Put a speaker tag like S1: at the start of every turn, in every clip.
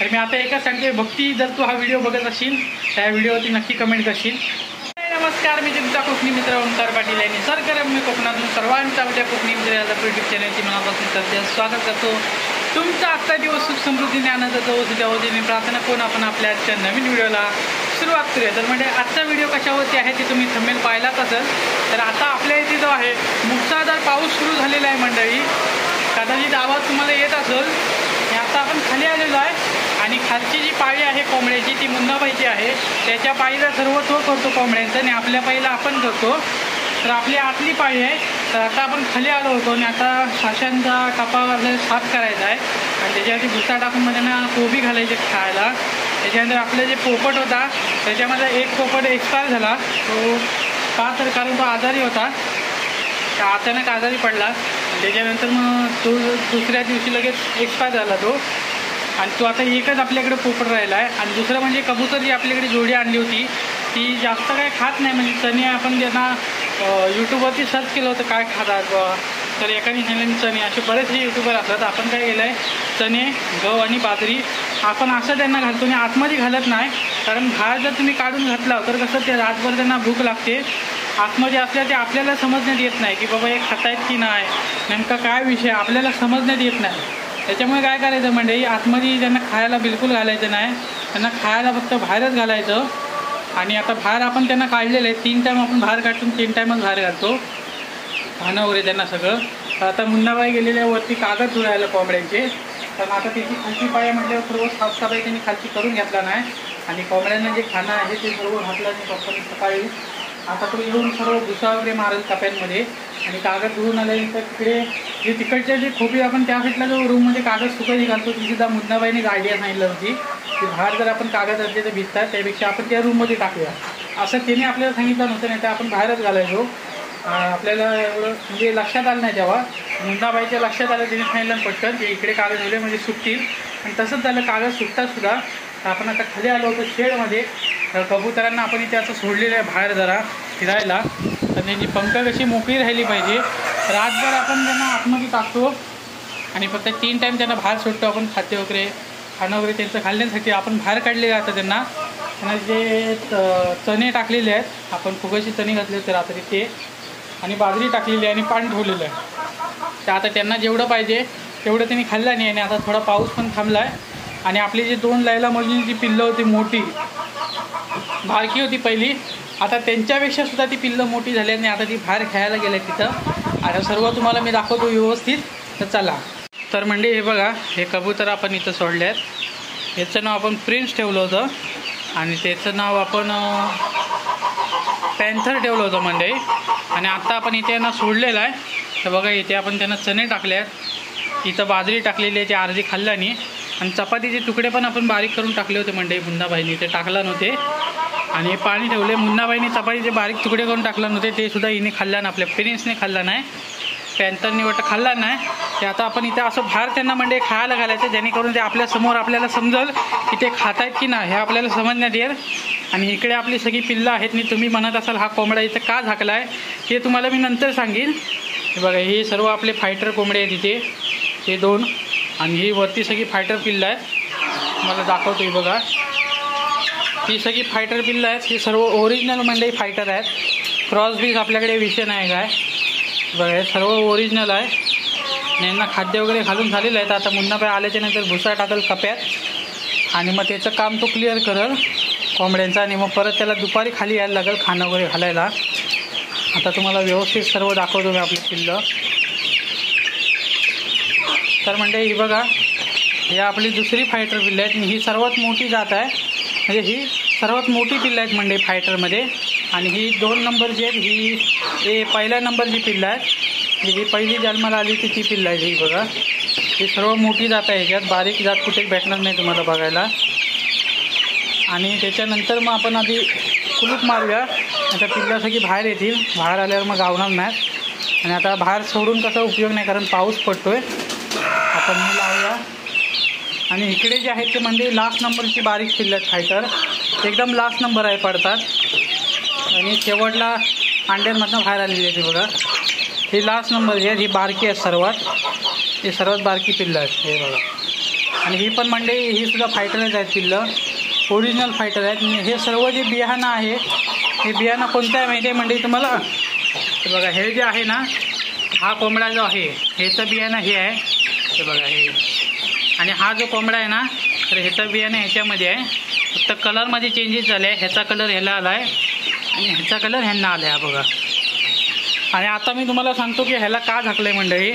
S1: तर मी आता एकच सांगते, भक्ती जर तू हा व्हिडिओ बघत असशील त्या व्हिडिओवरती नक्की कमेंट करशील। नमस्कार, मी तुमचा कोकणी मित्र ओंकार पाटील आणि सरकारम्य कोकणातून सर्वांच्या आवडत्या कोकणी मित्र या यूट्यूब चॅनलची मनापासून करते स्वागत करतो। तुमचा आजचा दिवस सुख समृद्धीने आनंदाचा होऊ द्या होती प्रार्थना करून आपण आपल्या आजच्या नवीन व्हिडिओला सुरुवात करूया। तर म्हणजे आजचा व्हिडिओ कशावरती आहे ते तुम्ही थंबनेल पाहिलाच असेल। तर आता आपल्या इथे जो आहे मुसळधार पाऊस सुरू झालेला आहे मंडळी, कदाचित आवाज तुम्हाला येत असेल। आता आपण खाली आलेलो आहे आणि खालची जी पाळी आहे कोंबड्याची ती मुन्नाबाईची आहे, त्याच्या पाळीला सर्व तो करतो कोंबड्यांचं आणि आपल्या पाळीला आपण करतो। तर आपली आतली पाळी आहे। तर आता आपण खाली आलो होतो आणि आता शाशांचा कपा साफ करायचा आहे आणि त्याच्यावरती भुसा टाकून मध्ये ना कोबी घालायचे खायला। त्याच्यानंतर आपलं जे पोपट होता त्याच्यामध्ये एक पोपट एक्सपायर झाला, तो का तर कारण तो आजारी होता, अचानक आजारी पडला। त्याच्यानंतर मग तो दुसऱ्या दिवशी लगेच एक्सपायर झाला तो, आणि तो आता एकच आपल्याकडे पोपट राहिला आहे। आणि दुसरं म्हणजे कबूतर जी आपल्याकडे जोडी आणली होती ती जास्त काय खात नाही, म्हणजे चणे आपण त्यांना यूट्यूबवरती सर्च केलं होतं काय खातात बा, तर एकाने सांगितलं चणे, असे बरेचसे यूट्यूबर असतात। आपण काय केलं आहे चणे, गहू आणि बाजरी आपण असं त्यांना घालतो आणि आतमध्ये घालत नाही, कारण बाहेर जर तुम्ही काढून घातला तर कसं ते रातभर त्यांना भूक लागते, आतमध्ये असल्या ते आपल्याला समजण्यात येत नाही की बाबा हे खातायत की नाही, नेमका काय विषय आपल्याला समजण्यात येत नाही। त्याच्यामुळे काय करायचं म्हणजे आतमध्ये त्यांना खायला बिलकुल घालायचं नाही, त्यांना खायला फक्त बाहेरच घालायचं। आणि आता बाहेर आपण त्यांना काढलेलं आहे, 3 टाईम आपण बाहेर काढून 3 टाईमच बाहेर घालतो खाणं वगैरे त्यांना सगळं। तर आता मुन्नाबाई गेलेल्या वरती कागद धुवायला कोंबड्यांचे, तर आता त्याची खालची पाया म्हटल्यावर सर्व साफसफाई त्यांनी खालची करून घेतला नाही आणि कोंबड्यांना जे खाणं आहे ते सर्व घातलं नाही पप्पांनी सकाळी। आता तो येऊन सर्व भुसा वगैरे मारेल कप्यांमध्ये आणि कागद धुवून आल्यानंतर तिकडे जे तिकडचे जे खोबी आपण त्या साईडला जो रूममध्ये कागद सुकायची घालतो ती सुद्धा मुन्नाबाईने आयडिया सांगितलं होती की बाहेर जर आपण कागद असले तर भिजतात, त्यापेक्षा आपण त्या रूममध्ये टाकूया असं त्याने आपल्याला सांगितलं नव्हतं, नाही तर आपण बाहेरच घालायचो। आपल्याला एवढं म्हणजे लक्षात आलं नाही, तेव्हा मुन्नाबाईच्या लक्षात आलं तिने सांगितलं पटकन की इकडे कागद ठेवले म्हणजे सुकतील, आणि तसंच झालं, कागद सुकतातसुद्धा। आपण आता खाली आलो होतो शेडमध्ये, तर कबुतरांना आपण इथे असं सोडलेलं आहे बाहेर जरा फिरायला, तर त्यांची पंख कशी मोकळी राहिली पाहिजे। रातभर आपण त्यांना आतमध्ये टाकतो आणि फक्त 3 टाईम त्यांना बाहेर सोडतो आपण, खाते वगैरे खाणं वगैरे त्यांचं घालण्यासाठी आपण बाहेर काढले जातं त्यांना। जे चणे टाकलेले आहेत आपण, फुगाची चणे घातले होते रात्री ते, आणि बाजरी टाकलेली आहे आणि पाणी ठेवलेलं आहे। तर आता त्यांना जेवढं पाहिजे तेवढं त्यांनी खाल्लं नाही, आणि आता थोडा पाऊस पण थांबला आहे। आणि आपली जी 2 लैला मजनूची जी पिल्लं होती मोठी, बारकी होती पहिली, आता त्यांच्यापेक्षा सुद्धा ती पिल्लं मोठी झाली आणि आता ती बाहेर खेळायला गेले तिथं। आता सर्व तुम्हाला मी दाखवतो व्यवस्थित, तर चला। तर म्हणजे हे बघा, हे कबूतर आपण इथं सोडले आहेत, याचं नाव आपण प्रिन्स ठेवलं होतं आणि त्याचं नाव आपण पॅन्थर ठेवलं होतं मंडळी। आणि आता आपण इथे यांना सोडलेलं आहे, तर बघा इथे आपण त्यांना चणे टाकले आहेत, इथं बाजरी टाकलेली आहे, ती अर्धी खाल्ल्यानी, आणि चपातीचे तुकडे पण आपण बारीक करून टाकले होते मंडळी मुन्नाबाईने, ते टाकला नव्हते, आणि पाणी ठेवले। मुन्नाबाईने चपातीचे बारीक तुकडे करून टाकला नव्हते, ते सुद्धा हिने खाल्ला नाही, आपल्या पेरेंट्सने खाल्ला नाही, पॅन्थरने वाटतं खाल्ला नाही। ते आता आपण इथे असं बाहेर त्यांना म्हणजे खायला घालायचं, जेणेकरून ते आपल्यासमोर आपल्याला समजेल की ते खात आहेत की नाही हे आपल्याला समजण्यात येईल। आणि इकडे आपली सगळी पिल्लं आहेत, आणि तुम्ही म्हणत असाल हा कोंबडा इथं का झाकला आहे हे तुम्हाला मी नंतर सांगेन। हे बघा, हे सर्व आपले फायटर कोंबडे आहेत इथे, हे 2, आणि ही वरती सगळी फायटर पिल्लं आहेत, मला दाखवतो। ही बघा, ही सगळी फायटर पिल्लं आहेत, ही सर्व ओरिजिनल म्हणजे फायटर आहेत, क्रॉस बीज आपल्याकडे विषय नाही काय। बघा, हे सर्व ओरिजिनल आहे, यांना खाद्य वगैरे घालून झालेलं आहे। तर आता मुन्नाबाई आल्याच्यानंतर भुसा टाकल कप्यात, आणि मग त्याचं काम तो क्लिअर करेल कोंबड्यांचा, आणि मग परत त्याला दुपारी खाली यायला लागेल खाणं वगैरे घालायला। आता तुम्हाला व्यवस्थित सर्व दाखवतो मी आपली पिल्लं। तर म्हणजे ही बघा, ही आपली दुसरी फायटर पिल्लं आहेत, आणि ही सर्वात मोठी जात आहे, म्हणजे ही सर्वात मोठी पिल्लं आहेत म्हणजे फायटरमध्ये। आणि ही 2 नंबरची आहेत, ही पहिल्या नंबरची पिल्लं आहेत, ही पहिली जन्माला आली ती पिल्लं आहे। ही बघा, ही सर्व मोठी जात आहे, ह्याच्यात बारीक जात कुठे भेटणार नाही तुम्हाला बघायला। आणि त्याच्यानंतर मग आपण आधी कुलूप मारूया, आता पिल्लं सगळी बाहेर येतील, बाहेर आल्यावर मग गावणार नाहीत। आणि आता बाहेर सोडून कसा उपयोग नाही, कारण पाऊस पडतोय, आपण हे लावूया। आणि इकडे जे आहेत ते म्हणजे लास्ट नंबरची बारीक पिल्लं आहेत फायटर, एकदम लास्ट नंबर आहे पडतात, आणि शेवटला अंड्यांमधनं बाहेर आलेली आहे ती बघा, ही लास्ट नंबर आहे, ही बारकी आहे सर्वात, ही सर्वात बारकी पिल्लं आहेत, हे बघा आणि ही पण मंडळी ही सुद्धा फायटरच आहेत पिल्लं, ओरिजिनल फायटर आहेत. हे सर्व जे बियाणं आहे हे बियाणं कोणतं आहे माहिती आहे मंडळी तुम्हाला? हे बघा, हे जे आहे ना, हा कोंबडा जो आहे ह्याचं बियाणं हे आहे, हे बघा हे. आणि हा जो कोंबडा आहे ना, तर ह्याचं बियाणं ह्याच्यामध्ये आहे, फक्त कलरमध्ये चेंजेस झाले आहे. ह्याचा कलर ह्याला आला आहे आणि ह्याचा कलर ह्यांना आला आहे बघा. आणि आता मी तुम्हाला सांगतो की ह्याला का झाकलं आहे मंडळी.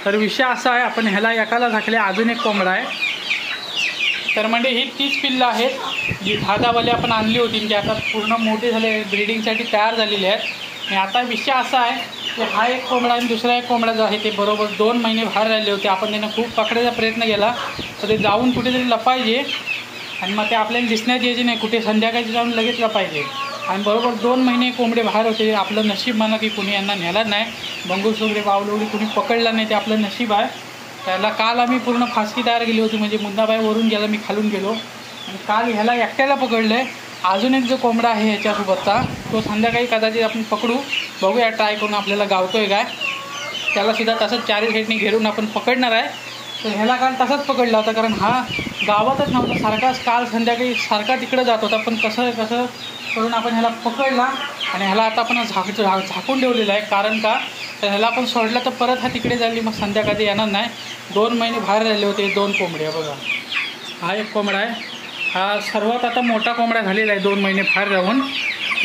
S1: तर विषय असा आहे, आपण ह्याला एकाला झाकले, अजून एक कोंबडा आहे. तर म्हणजे ही तीच पिल्लं आहेत जी धागावाली आपण आणली होती, जी आता पूर्ण मोठी झाले, ब्रीडिंगसाठी तयार झालेली आहेत. आणि आता विषय असा आहे की हा एक कोंबडा आणि दुसरा एक कोंबडा जो आहे ते बरोबर 2 महिने बाहेर राहिले होते. आपण त्यांना खूप पकडायचा प्रयत्न केला, तर ते जाऊन कुठेतरी लपायचे आणि मग ते आपल्याला दिसण्यात यायचे नाही, कुठे संध्याकाळी जाऊन लगेच लपायचे. आणि बरोबर 2 महिने कोंबडे बाहेर होते. आपलं नशीब म्हणा की कुणी यांना नेला नाही, बंगूस वगैरे बावलं वगैरे कुणी पकडलं नाही, ते आपलं नशीब आहे. त्याला काल आम्ही पूर्ण फासकी तयार केली होती, म्हणजे मुंदाबाई वरून गेला, मी खालून गेलो आणि काल ह्याला एकट्याला पकडलं आहे. अजून एक जो कोंबडा आहे ह्याच्यासोबतचा, तो संध्याकाळी कदाचित आपण पकडू, बघूया ट्राय करून आपल्याला गावतो आहे काय. त्यालासुद्धा तसंच 4 साईडनी घेरून आपण पकडणार आहे. तर ह्याला काल तसाच पकडला होता, कारण हा गावातच नव्हता, सारखाच काल संध्याकाळी सारखा तिकडं जात होता. पण कसं करून आपण ह्याला पकडला आणि ह्याला आता आपण झाकून ठेवलेलं आहे. कारण का, तर ह्याला आपण सोडलं तर परत हा तिकडे जाईल, मग संध्याकाळी येणार नाही. 2 महिने बाहेर राहिले होते 2 कोंबड्या बघा. हा एक कोंबडा आहे, हा सर्वात आता मोठा कोंबडा झालेला आहे 2 महिने बाहेर राहून.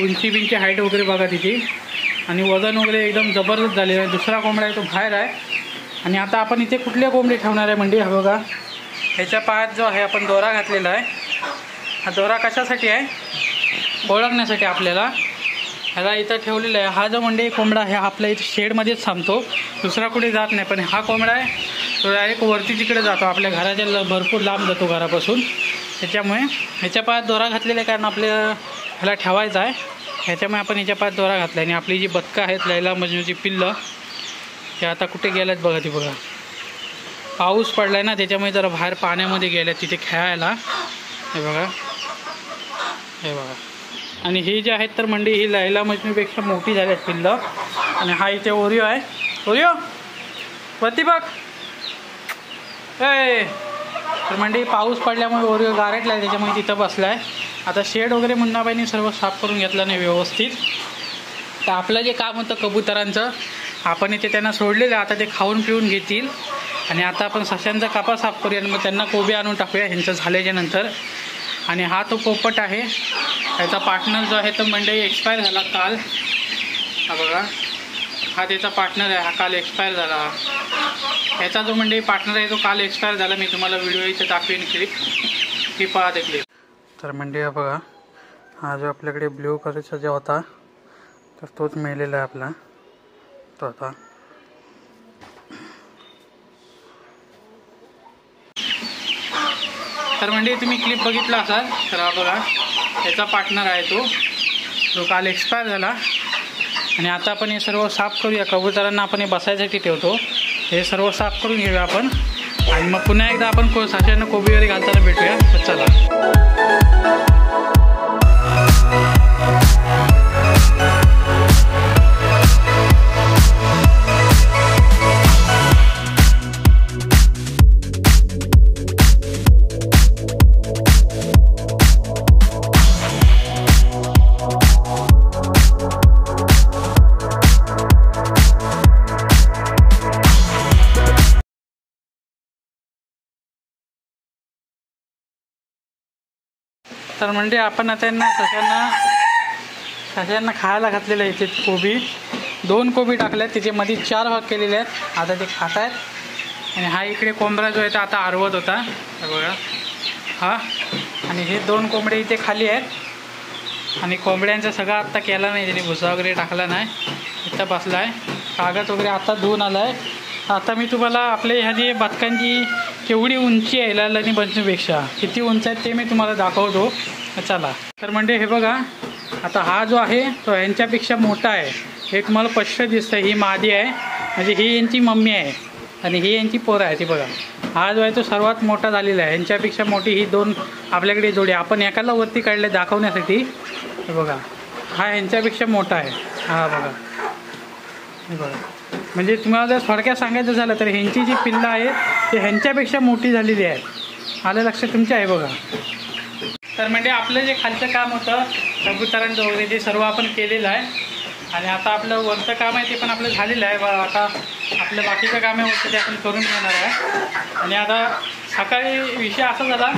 S1: उंची हाईट वगैरे बघा तिची, आणि वजन वगैरे एकदम जबरदस्त झालेलं आहे. दुसरा कोंबडा आहे तो बाहेर आहे. आणि आता आपण इथे कुठले कोंबडे ठेवणार आहे म्हणजे, हा बघा ह्याच्या पायात जो आहे आपण दोरा घातलेला आहे. हा दोरा कशासाठी आहे, ओळखण्यासाठी आपल्याला. ह्याला इथं ठेवलेला आहे. हा जो म्हणजे कोंबडा आहे आपल्या इथे शेडमध्येच थांबतो, दुसरा कुठे जात नाही. पण हा कोंबडा आहे तो डायरेक्ट वरती तिकडे जातो, आपल्या घराच्या भरपूर लांब जातो घरापासून. त्याच्यामुळे ह्याच्या पायात दोरा घातलेला आहे, कारण आपल्या ह्याला ठेवायचा आहे. ह्याच्यामुळे आपण ह्याच्या पायात दोरा घातला. आणि आपली जी बदकं आहेत लैला मजनूची पिल्लं, हे आता कुठे गेल्यात बघा. ती बघा, पाऊस पडला आहे ना, त्याच्यामुळे जरा बाहेर पाण्यामध्ये गेल्यात तिथे खेळायला. हे बघा, हे बघा. आणि ही जी आहेत तर मंडी ही लैला मजनूपेक्षा मोठी झाली आहेत पिल्लं. आणि हा इथे ओरिओ आहे. ओरिओ वरती बघ. तर मंडी पाऊस पडल्यामुळे ओरिओ गारटला आहे, त्याच्यामुळे तिथं बसला आहे. आता शेड वगैरे मुन्नाबाईंनी सर्व साफ करून घेतलं नाही व्यवस्थित. तर आपलं जे काम होतं कबुतरांचं, आपण इथे त्यांना सोडलेलं आहे. आता ते खाऊन पिऊन घेतील. आणि आता आपण सशांचा कापा साफ करूया आणि मग त्यांना कोबी आणून टाकूया ह्यांचं झाल्याच्या नंतर. आणि हा तो पोपट आहे, त्याचा पार्टनर जो आहे तो मंडई एक्सपायर झाला काल. हा बघा, हा त्याचा पार्टनर आहे, हा काल एक्सपायर झाला. ह्याचा जो मंडई पार्टनर आहे तो काल एक्सपायर झाला. मी तुम्हाला व्हिडिओ इथे दाखवेन, क्लिप ही पहा ते क्लिप. तर मंडई हा बघा, हा जो आपल्याकडे ब्ल्यू कलरचा जो होता तर तोच मेलेला आहे आपला तो आता. तर म्हणजे तुम्ही क्लिप बघितला असाल, तर हा बघा त्याचा पार्टनर आहे तो काल एक्सपायर झाला. आणि आता आपण हे सर्व साफ करूया. कबुतरांना आपण हे बसायसाठी ठेवतो, हे सर्व साफ करून घेऊया आपण. आणि मग पुन्हा एकदा आपण साशांना कोबी वगैरे घालताना भेटूया. तर चला. तर म्हणजे आपण आता सशांना खायला घातलेलं आहे. इथे कोबी 2 कोबी टाकल्या आहेत, त्याच्यामध्ये 4 भाग केलेले आहेत. आता ते खात आहेत. आणि हा इकडे कोंबडा जो आहे तो आता आरवत होता बघा हा. आणि हे 2 कोंबडे इथे खाली आहेत. आणि कोंबड्यांचा सगळा आत्ता केला नाही, त्याने भुसा वगैरे टाकला नाही, इथं बसला आहे. कागद वगैरे आता धुवून आला आहे. आता मी तुम्हाला आपल्या ह्या बदकांची केवढी उंची आहे लैला मजनूपेक्षा, किती उंच आहेत ते मी तुम्हाला दाखवतो. चला. तर म्हणजे हे बघा, आता हा जो आहे तो यांच्यापेक्षा मोठा आहे. हे तुम्हाला स्पष्ट दिसतं. ही मादी आहे, म्हणजे ही यांची मम्मी आहे आणि ही यांची पोरं आहे. ती बघा, हा जो आहे तो सर्वात मोठा झालेला आहे. यांच्यापेक्षा मोठी ही 2 आपल्याकडे जोडी. आपण एकाला वरती काढले दाखवण्यासाठी. हे बघा, हा ह्यांच्यापेक्षा मोठा आहे. हा बघा, हे बघा. म्हणजे तुम्हाला जर थोडक्यात सांगायचं झालं तर ह्यांची जी पिल्लं आहेत ते ह्यांच्यापेक्षा मोठी झालेली आहेत. आलं लक्षात तुमच्या आहे बघा. तर म्हणजे आपलं जे खालचं काम होतं कबुतरांचं वगैरे ते सर्व आपण केलेलं आहे आणि आता आपलं वरचं काम आहे ते पण आपलं झालेलं आहे. आता आपलं बाकीचं काम आहे ते आपण करून घेणार आहे. आणि आता सकाळी विषय असा झाला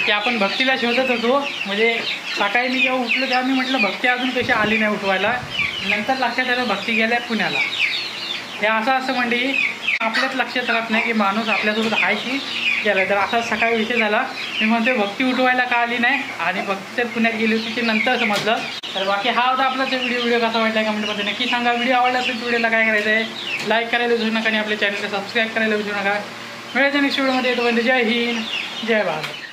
S1: की आपण भक्तीला शोधत होतो. म्हणजे सकाळी मी जेव्हा उठलो तेव्हा मी म्हटलं भक्ती अजून कशी आली नाही उठवायला. नंतर लक्षात आलं भक्ती गेल्या पुण्याला. हे असं म्हणजे आपल्याच लक्षात राहत नाही की माणूस आपल्यासोबत आहे की गेला. तर असा सकाळी विषय झाला. मी म्हणते भक्ती उठवायला का आली नाही आणि भक्ती तर पुण्यात गेली होती ते नंतर समजलं. तर बाकी हा होता आपला व्हिडिओ कसा वाटला कमेंटमध्ये नक्की सांगा. व्हिडिओ आवडला तर व्हिडिओला काय करायचं आहे लाईक करायला विसरू नका आणि आपल्या चॅनलला सबस्क्राईब करायला विसरू नका. मिळायचं नेक्स्ट व्हिडिओमध्ये येतो. जय हिंद जय भारत.